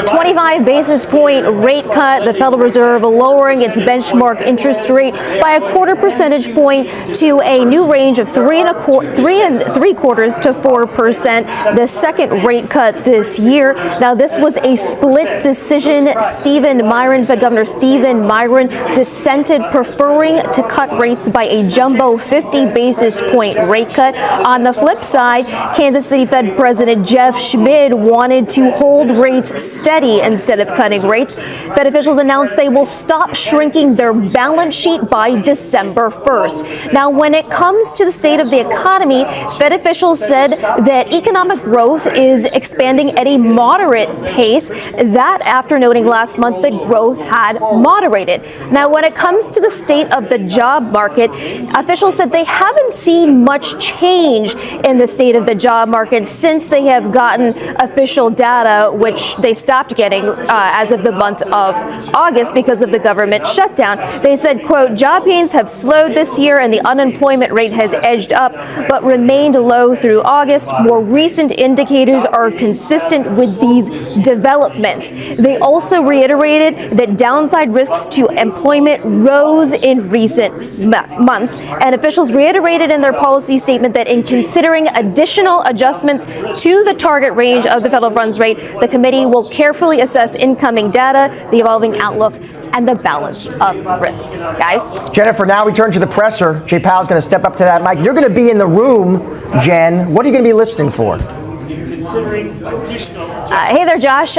25 basis point rate cut. The Federal Reserve lowering its benchmark interest rate by 1/4 percentage point to a new range of 3.75% to 4%. The second rate cut this year. Now, this was a split decision. Fed Governor Stephen Miron dissented, preferring to cut rates by a jumbo 50 basis point rate cut. On the flip side, Kansas City Fed President Jeff Schmid wanted to hold rates steady instead of cutting rates. Fed officials announced they will stop shrinking their balance sheet by December 1st. Now, when it comes to the state of the economy, Fed officials said that economic growth is expanding at a moderate pace. That after noting last month that growth had moderated. Now, when it comes to the state of the job market, officials said they haven't seen much change in the state of the job market since they have gotten official data, which they stopped getting as of the month of August because of the government shutdown. They said, quote, job gains have slowed this year and the unemployment rate has edged up but remained low through August. More recent indicators are consistent with these developments. They also reiterated that downside risks to employment rose in recent months, and officials reiterated in their policy statement that in considering additional adjustments to the target range of the federal funds rate, the committee will carefully assess incoming data, the evolving outlook, and the balance of risks. Guys? Jennifer, now we turn to the presser. Jay Powell's going to step up to that mic. You're going to be in the room, Jen. What are you going to be listening for? Hey there, Josh.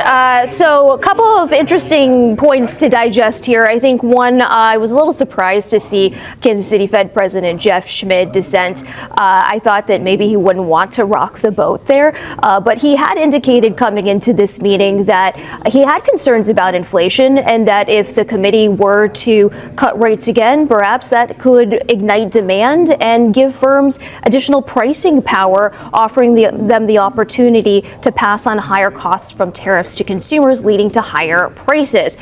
So a couple of interesting points to digest here. I think one, I was a little surprised to see Kansas City Fed President Jeff Schmid dissent. I thought that maybe he wouldn't want to rock the boat there, but he had indicated coming into this meeting that he had concerns about inflation and that if the committee were to cut rates again, perhaps that could ignite demand and give firms additional pricing power, offering them the opportunity to pass on higher costs from tariffs to consumers, leading to higher prices.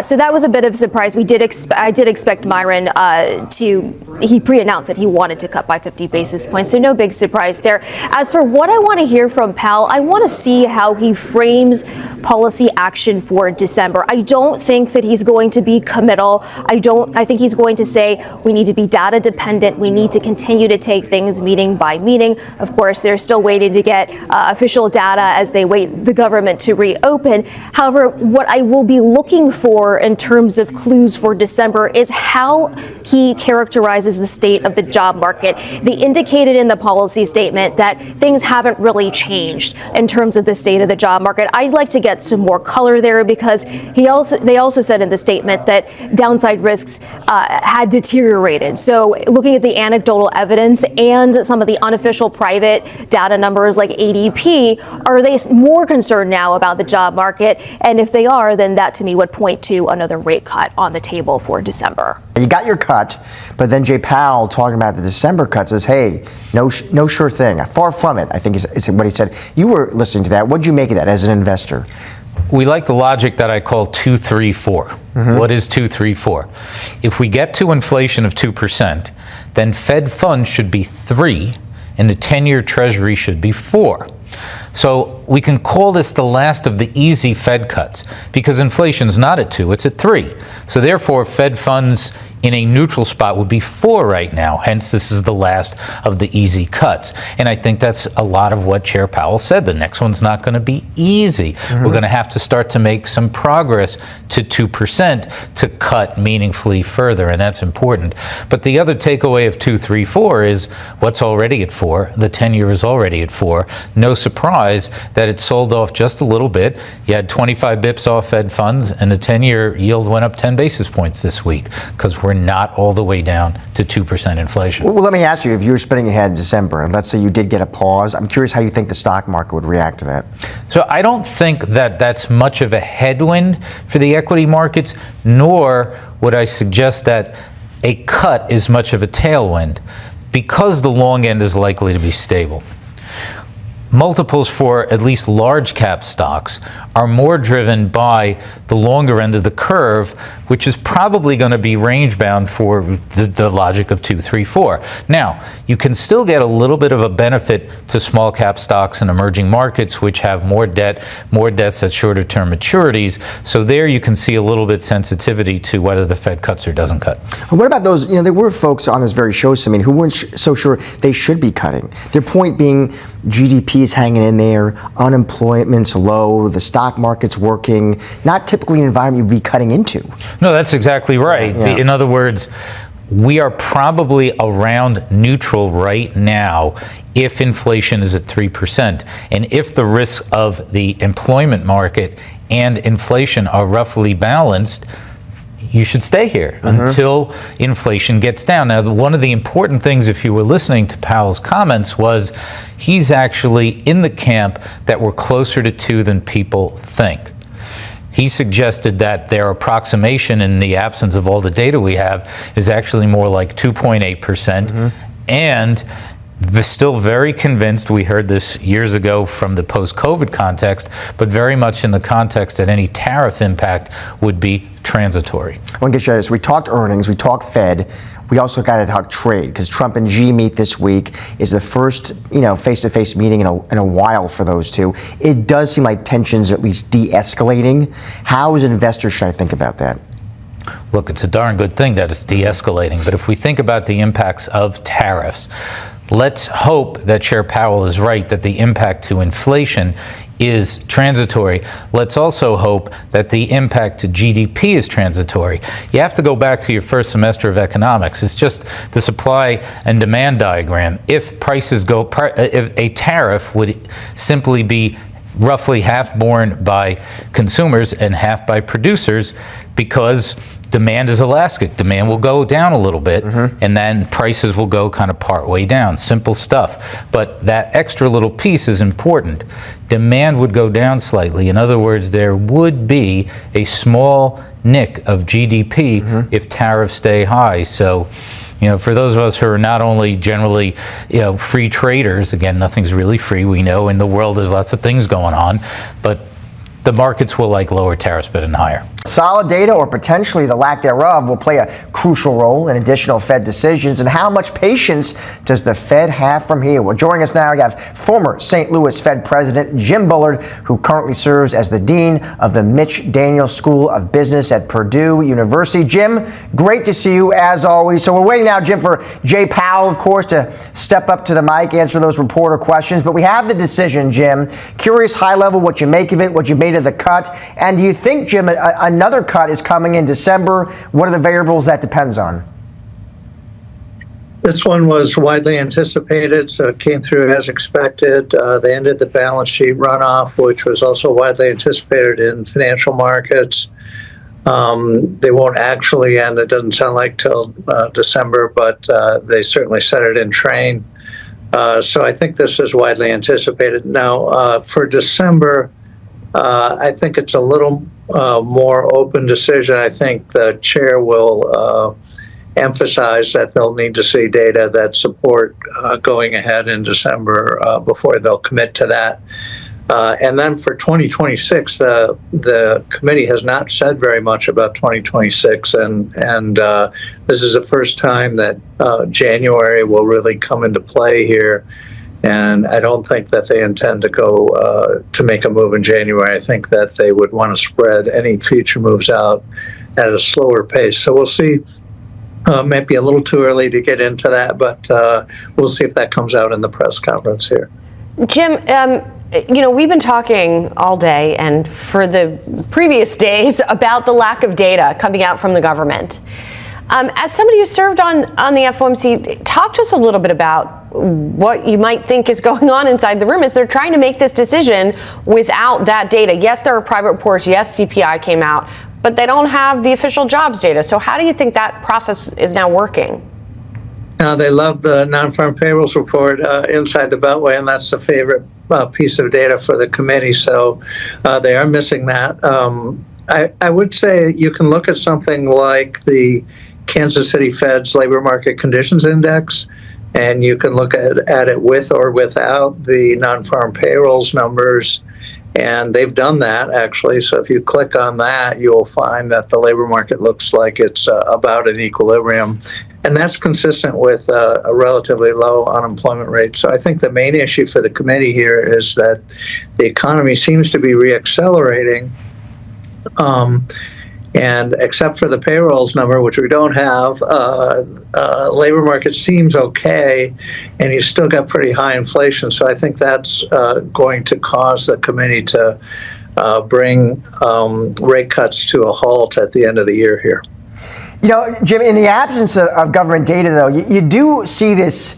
So that was a bit of a surprise. I did expect Miron he pre-announced that he wanted to cut by 50 basis points, so no big surprise there. As for what I want to hear from Powell, I want to see how he frames policy action for December. I don't think that he's going to be committal. I think he's going to say we need to be data dependent. We need to continue to take things meeting by meeting. Of course, they're still waiting to get official data as they wait the government to reopen. However, what I will be looking for in terms of clues for December is how he characterizes the state of the job market. They indicated in the policy statement that things haven't really changed in terms of the state of the job market. I'd like to get some more color there because they also said in the statement that downside risks had deteriorated. So looking at the anecdotal evidence and some of the unofficial private data numbers like ADP, are they more concerned now about the job market? And if they are, then that to me would point to another rate cut on the table for December. You got your cut, but then Jay Powell talking about the December cut says, hey, no sure thing. Far from it, I think is what he said. You were listening to that. What did you make of that as an investor? We like the logic that I call 2-3-4. What is 2-3-4? If we get to inflation of 2%, then Fed funds should be 3 and the 10-year Treasury should be 4. So we can call this the last of the easy Fed cuts because inflation's not at 2, it's at 3. So therefore, Fed funds in a neutral spot would be 4 right now. Hence, this is the last of the easy cuts. And I think that's a lot of what Chair Powell said. The next one's not going to be easy. We're going to have to start to make some progress to 2% to cut meaningfully further, and that's important. But the other takeaway of 2-3-4 is what's already at 4. The 10-year is already at 4. No surprise that it sold off just a little bit. You had 25 bips off Fed funds, and the 10-year yield went up 10 basis points this week because we're not all the way down to 2% inflation. Well, let me ask you, if you were spinning ahead in December, and let's say you did get a pause, I'm curious how you think the stock market would react to that. So I don't think that that's much of a headwind for the equity markets, nor would I suggest that a cut is much of a tailwind because the long end is likely to be stable. multiples for at least large cap stocks are more driven by the longer end of the curve, which is probably going to be range bound for the logic of 2, 3, 4. Now, you can still get a little bit of a benefit to small cap stocks in emerging markets, which have more debts at shorter term maturities. So there you can see a little bit sensitivity to whether the Fed cuts or doesn't cut. What about those, there were folks on this very show, Samin, who weren't so sure they should be cutting. Their point being GDP is hanging in there, unemployment's low, the stock market's working, not typically an environment you'd be cutting into. No, that's exactly right. Yeah. In other words, we are probably around neutral right now if inflation is at 3%. And if the risks of the employment market and inflation are roughly balanced, you should stay here until inflation gets down. Now, one of the important things, if you were listening to Powell's comments, was he's actually in the camp that we're closer to 2 than people think. He suggested that their approximation, in the absence of all the data we have, is actually more like 2.8%. And they're still very convinced, we heard this years ago from the post-COVID context, but very much in the context that any tariff impact would be transitory. I want to get you this. We talked earnings, we talked Fed. We also got to talk trade, because Trump and Xi meet this week. Is the first, face-to-face meeting in a while for those two. It does seem like tensions are at least de-escalating. How, as an investor, should I think about that? Look, it's a darn good thing that it's de-escalating, but if we think about the impacts of tariffs, let's hope that Chair Powell is right, that the impact to inflation is transitory. Let's also hope that the impact to GDP is transitory. You have to go back to your first semester of economics. It's just the supply and demand diagram. If prices go, if a tariff would simply be roughly half borne by consumers and half by producers, because demand is elastic. Demand will go down a little bit, and then prices will go kind of part way down. Simple stuff. But that extra little piece is important. Demand would go down slightly. In other words, there would be a small nick of GDP if tariffs stay high. So, for those of us who are not only generally, free traders, again, nothing's really free. We know in the world there's lots of things going on, but the markets will like lower tariffs, but in higher. Solid data, or potentially the lack thereof, will play a crucial role in additional Fed decisions. And how much patience does the Fed have from here? Well, joining us now, we have former St. Louis Fed President Jim Bullard, who currently serves as the Dean of the Mitch Daniels School of Business at Purdue University. Jim, great to see you as always. So we're waiting now, Jim, for Jay Powell, of course, to step up to the mic, answer those reporter questions. But we have the decision, Jim. Curious, high level, what you make of it, what you made of the cut. And do you think, Jim, another cut is coming in December? What are the variables that depends on? This one was widely anticipated, so it came through as expected. They ended the balance sheet runoff, which was also widely anticipated in financial markets. They won't actually end, it doesn't sound like, till December, but they certainly set it in train. So I think this is widely anticipated. Now, for December, I think it's a little more open decision. I think the chair will emphasize that they'll need to see data that support going ahead in December before they'll commit to that. And then for 2026, the committee has not said very much about 2026, and this is the first time that January will really come into play here. And I don't think that they intend to go to make a move in January. I think that they would want to spread any future moves out at a slower pace. So we'll see. Might be a little too early to get into that, but we'll see if that comes out in the press conference here. Jim, we've been talking all day and for the previous days about the lack of data coming out from the government. As somebody who served on the FOMC, talk to us a little bit about what you might think is going on inside the room as they're trying to make this decision without that data. Yes, there are private reports. Yes, CPI came out, but they don't have the official jobs data. So how do you think that process is now working? They love the non-farm payrolls report inside the Beltway, and that's the favorite piece of data for the committee. So they are missing that. I would say you can look at something like the Kansas City Fed's Labor Market Conditions Index, and you can look at it with or without the non-farm payrolls numbers. And they've done that, actually. So if you click on that, you'll find that the labor market looks like it's about in equilibrium. And that's consistent with a relatively low unemployment rate. So I think the main issue for the committee here is that the economy seems to be reaccelerating. And except for the payrolls number, which we don't have, labor market seems okay, and you still got pretty high inflation. So I think that's going to cause the committee to bring rate cuts to a halt at the end of the year here. You know, Jim, in the absence of government data, though, you do see this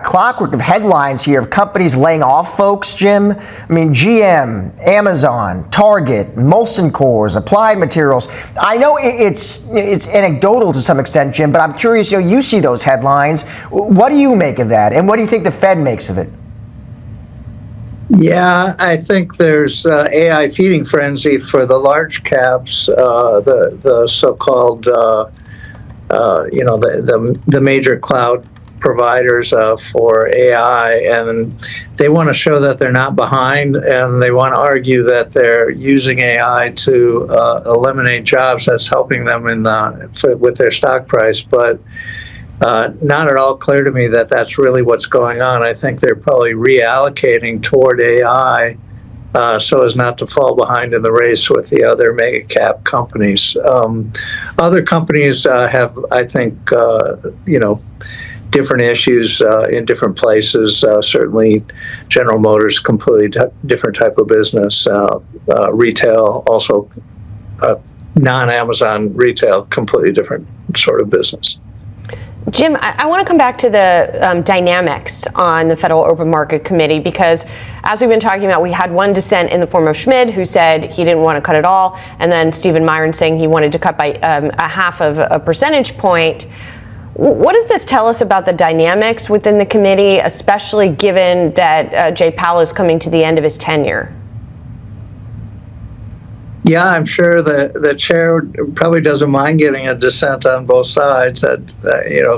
clockwork of headlines here of companies laying off folks, Jim. I mean, GM, Amazon, Target, Molson Coors, Applied Materials. I know it's anecdotal to some extent, Jim, but I'm curious, you see those headlines. What do you make of that? And what do you think the Fed makes of it? Yeah, I think there's AI feeding frenzy for the large caps, the so-called, the major cloud providers for AI, and they want to show that they're not behind, and they want to argue that they're using AI to eliminate jobs. That's helping them with their stock price, but not at all clear to me that that's really what's going on. I think they're probably reallocating toward AI so as not to fall behind in the race with the other mega cap companies. Other companies have, I think, different issues in different places. Certainly, General Motors, completely different type of business. Retail, also non-Amazon retail, completely different sort of business. Jim, I want to come back to the dynamics on the Federal Open Market Committee, because as we've been talking about, we had one dissent in the form of Schmid, who said he didn't want to cut at all, and then Stephen Myron saying he wanted to cut by a half of a percentage point. What does this tell us about the dynamics within the committee, especially given that Jay Powell is coming to the end of his tenure? Yeah, I'm sure the chair probably doesn't mind getting a dissent on both sides that,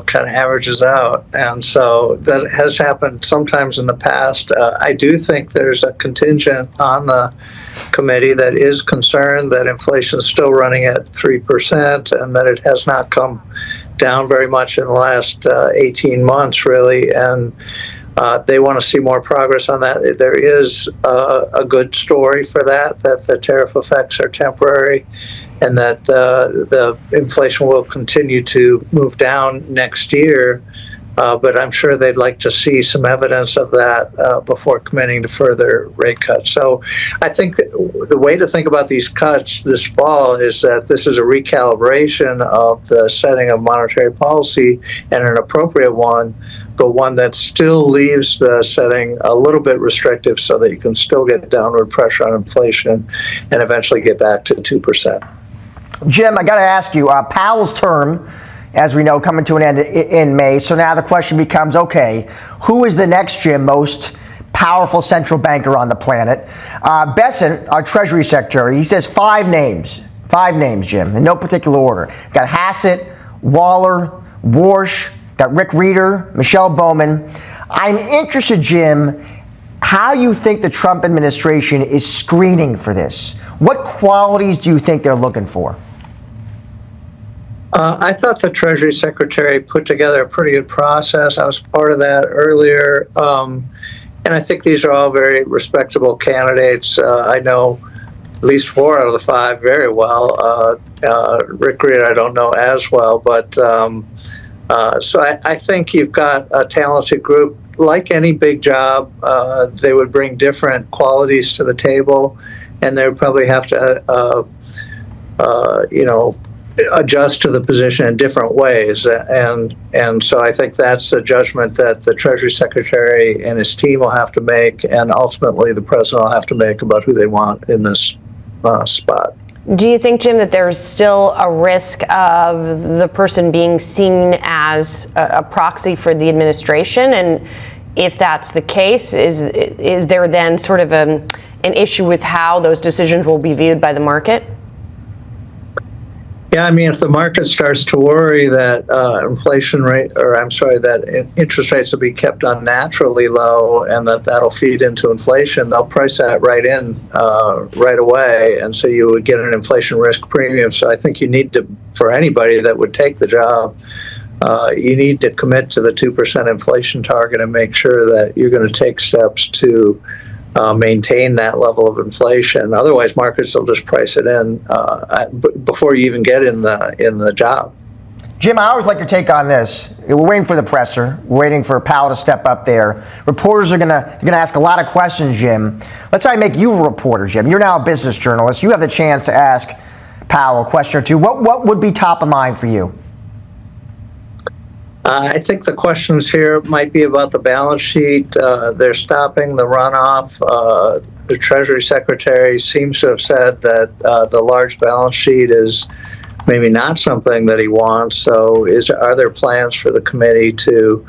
kind of averages out. And so that has happened sometimes in the past. I do think there's a contingent on the committee that is concerned that inflation is still running at 3% and that it has not come down very much in the last 18 months, really. And they want to see more progress on that. There is a good story for that the tariff effects are temporary and that the inflation will continue to move down next year. But I'm sure they'd like to see some evidence of that before committing to further rate cuts. So I think the way to think about these cuts this fall is that this is a recalibration of the setting of monetary policy, and an appropriate one, but one that still leaves the setting a little bit restrictive so that you can still get downward pressure on inflation and eventually get back to 2%. Jim, I got to ask you, Powell's term, as we know, coming to an end in May. So now the question becomes, okay, who is the next, Jim, most powerful central banker on the planet? Bessent, our Treasury Secretary, he says five names, Jim, in no particular order. Got Hassett, Waller, Warsh, got Rick Rieder, Michelle Bowman. I'm interested, Jim, how you think the Trump administration is screening for this. What qualities do you think they're looking for? I thought the Treasury Secretary put together a pretty good process. I was part of that earlier. And I think these are all very respectable candidates. I know at least 4 out of the 5 very well. Rick Rieder I don't know as well. But so I think you've got a talented group. Like any big job, they would bring different qualities to the table. And they would probably have to, adjust to the position in different ways. And so I think that's a judgment that the Treasury Secretary and his team will have to make, and ultimately the president will have to make about who they want in this spot. Do you think, Jim, that there's still a risk of the person being seen as a proxy for the administration? And if that's the case, is there then sort of an issue with how those decisions will be viewed by the market? Yeah, I mean, if the market starts to worry that that interest rates will be kept unnaturally low and that'll feed into inflation, they'll price that right in right away. And so you would get an inflation risk premium. So I think you need to, for anybody that would take the job, you need to commit to the 2% inflation target and make sure that you're going to take steps to maintain that level of inflation. Otherwise, markets will just price it in before you even get in the job. Jim, I always like your take on this. We're waiting for the presser. We're waiting for Powell to step up there. Reporters are gonna ask a lot of questions, Jim. Let's say I make you a reporter, Jim. You're now a business journalist. You have the chance to ask Powell a question or two. What would be top of mind for you? I think the questions here might be about the balance sheet. They're stopping the runoff. The Treasury Secretary seems to have said that the large balance sheet is maybe not something that he wants. So are there plans for the committee to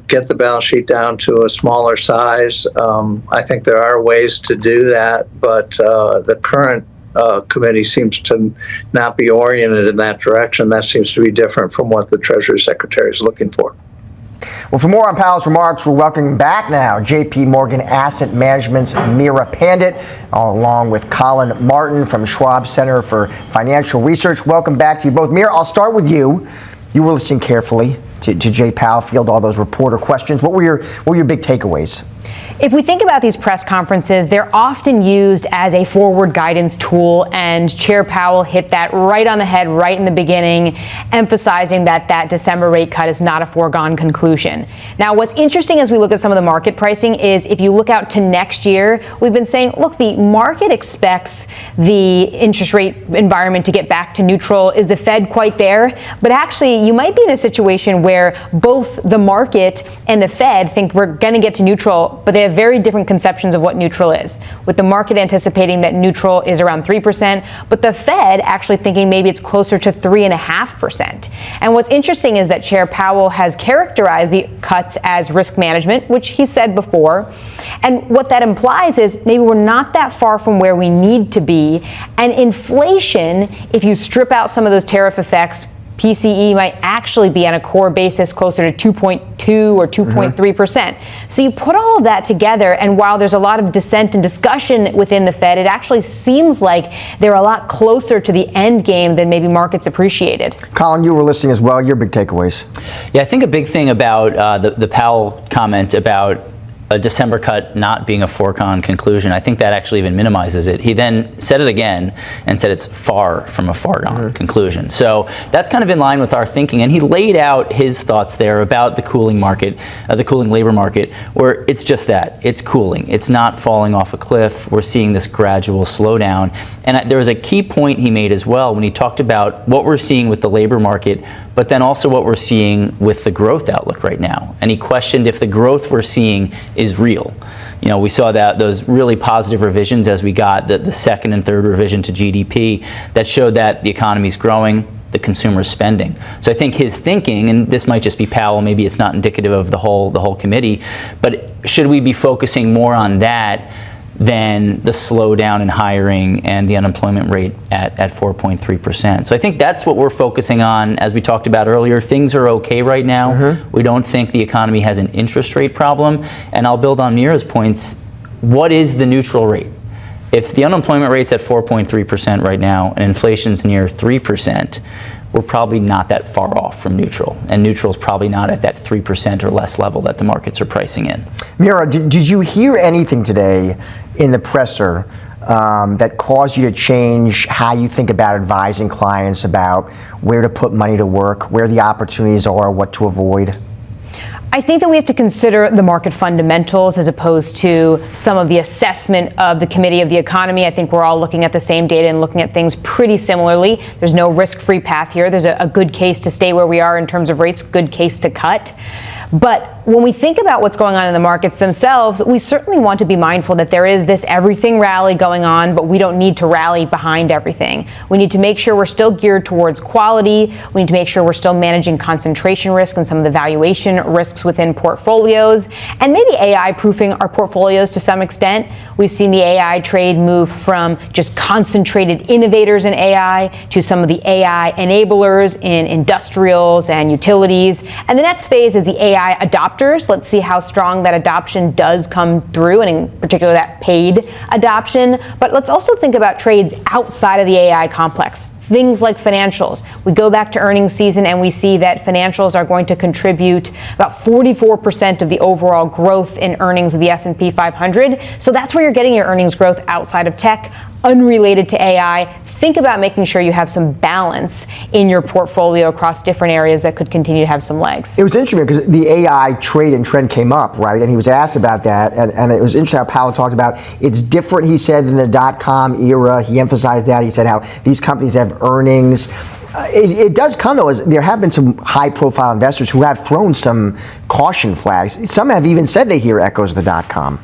get the balance sheet down to a smaller size? I think there are ways to do that, but the current committee seems to not be oriented in that direction. That seems to be different from what the Treasury Secretary is looking for. Well, for more on Powell's remarks, we're welcoming back now J.P. Morgan Asset Management's Meera Pandit, along with Colin Martin from Schwab Center for Financial Research. Welcome back to you both. Meera, I'll start with you. You were listening carefully to Jay Powell field all those reporter questions. What were your big takeaways? If we think about these press conferences, they're often used as a forward guidance tool, and Chair Powell hit that right on the head right in the beginning, emphasizing that December rate cut is not a foregone conclusion. Now, what's interesting as we look at some of the market pricing is if you look out to next year, we've been saying, look, the market expects the interest rate environment to get back to neutral. Is the Fed quite there? But actually, you might be in a situation where both the market and the Fed think we're going to get to neutral, but they have very different conceptions of what neutral is, with the market anticipating that neutral is around 3%, but the Fed actually thinking maybe it's closer to 3.5%. And what's interesting is that Chair Powell has characterized the cuts as risk management, which he said before. And what that implies is maybe we're not that far from where we need to be. And inflation, if you strip out some of those tariff effects, PCE might actually be on a core basis closer to 2.2 or 2.3%. So you put all of that together, and while there's a lot of dissent and discussion within the Fed, it actually seems like they're a lot closer to the end game than maybe markets appreciated. Colin, you were listening as well. Your big takeaways. Yeah, I think a big thing about the Powell comment about a December cut not being a foregone conclusion, I think that actually even minimizes it. He then said it again and said it's far from a foregone conclusion. So that's kind of in line with our thinking. And he laid out his thoughts there about the cooling market, the cooling labor market, where it's just that. It's cooling. It's not falling off a cliff. We're seeing this gradual slowdown. And there was a key point he made as well when he talked about what we're seeing with the labor market, but then also what we're seeing with the growth outlook right now. And he questioned if the growth we're seeing is real. You know, we saw that those really positive revisions as we got the second and third revision to GDP that showed that the economy's growing, the consumer's spending. So I think his thinking, and this might just be Powell, maybe it's not indicative of the whole committee, but should we be focusing more on that than the slowdown in hiring and the unemployment rate at 4.3%. So I think that's what we're focusing on. As we talked about earlier, things are okay right now. We don't think the economy has an interest rate problem. And I'll build on Meera's points. What is the neutral rate? If the unemployment rate's at 4.3% right now and inflation's near 3%, we're probably not that far off from neutral. And neutral is probably not at that 3% or less level that the markets are pricing in. Meera, did you hear anything today in the presser that caused you to change how you think about advising clients about where to put money to work, where the opportunities are, what to avoid? I think that we have to consider the market fundamentals as opposed to some of the assessment of the Committee of the Economy. I think we're all looking at the same data and looking at things pretty similarly. There's no risk-free path here. There's a good case to stay where we are in terms of rates, good case to cut. But when we think about what's going on in the markets themselves, we certainly want to be mindful that there is this everything rally going on, but we don't need to rally behind everything. We need to make sure we're still geared towards quality. We need to make sure we're still managing concentration risk and some of the valuation risks within portfolios, and maybe AI proofing our portfolios to some extent. We've seen the AI trade move from just concentrated innovators in AI to some of the AI enablers in industrials and utilities. And the next phase is the AI adopters. Let's see how strong that adoption does come through, and in particular that paid adoption. But let's also think about trades outside of the AI complex. Things like financials. We go back to earnings season and we see that financials are going to contribute about 44% of the overall growth in earnings of the S&P 500. So that's where you're getting your earnings growth outside of tech, unrelated to AI. Think about making sure you have some balance in your portfolio across different areas that could continue to have some legs. It was interesting because the AI trade and trend came up, right? And he was asked about that. And it was interesting how Powell talked about it's different, he said, than the dot-com era. He emphasized that. He said how these companies have earnings. It does come, though, as there have been some high-profile investors who have thrown some caution flags. Some have even said they hear echoes of the dot-com.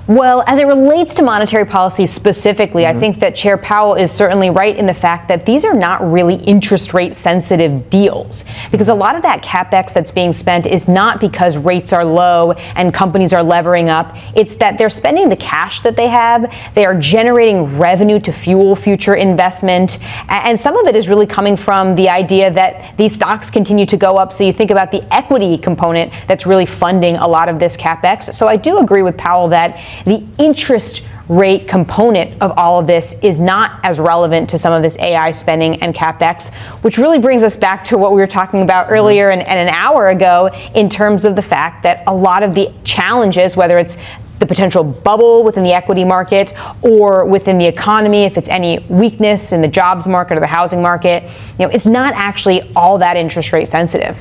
Well, as it relates to monetary policy specifically, I think that Chair Powell is certainly right in the fact that these are not really interest rate sensitive deals, because a lot of that CapEx that's being spent is not because rates are low and companies are levering up. It's that they're spending the cash that they have. They are generating revenue to fuel future investment. And some of it is really coming from the idea that these stocks continue to go up. So you think about the equity component that's really funding a lot of this CapEx. So I do agree with Powell that the interest rate component of all of this is not as relevant to some of this AI spending and CapEx, which really brings us back to what we were talking about earlier and an hour ago in terms of the fact that a lot of the challenges, whether it's the potential bubble within the equity market or within the economy, if it's any weakness in the jobs market or the housing market, is not actually all that interest rate sensitive.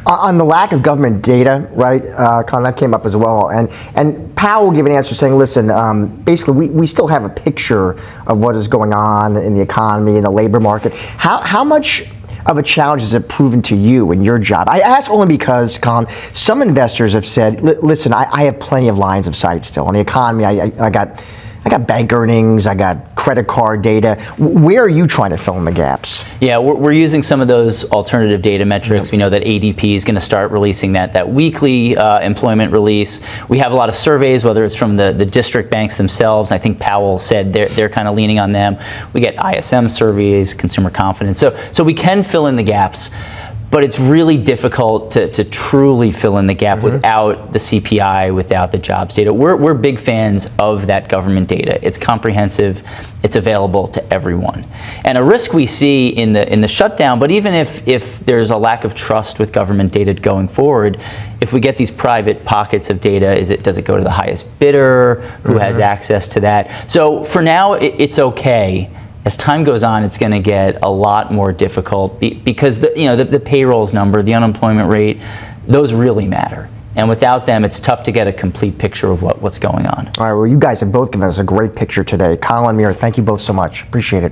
On the lack of government data, right, Colin, that came up as well. And Powell gave an answer saying, listen, basically we still have a picture of what is going on in the economy and the labor market. How much of a challenge has it proven to you in your job? I ask only because, Colin, some investors have said, listen, I have plenty of lines of sight still. On the economy, I got bank earnings, I got credit card data. Where are you trying to fill in the gaps? Yeah, we're using some of those alternative data metrics. We know that ADP is going to start releasing that weekly employment release. We have a lot of surveys, whether it's from the district banks themselves. I think Powell said they're kind of leaning on them. We get ISM surveys, consumer confidence. So we can fill in the gaps. But it's really difficult to truly fill in the gap without the CPI, without the jobs data. We're big fans of that government data. It's comprehensive, it's available to everyone. And a risk we see in the shutdown, but even if there's a lack of trust with government data going forward, if we get these private pockets of data, does it go to the highest bidder? Who has access to that? So for now, it's okay. As time goes on, it's going to get a lot more difficult because the payrolls number, the unemployment rate, those really matter. And without them, it's tough to get a complete picture of what's going on. All right, well, you guys have both given us a great picture today. Colin, Mira, thank you both so much. Appreciate it.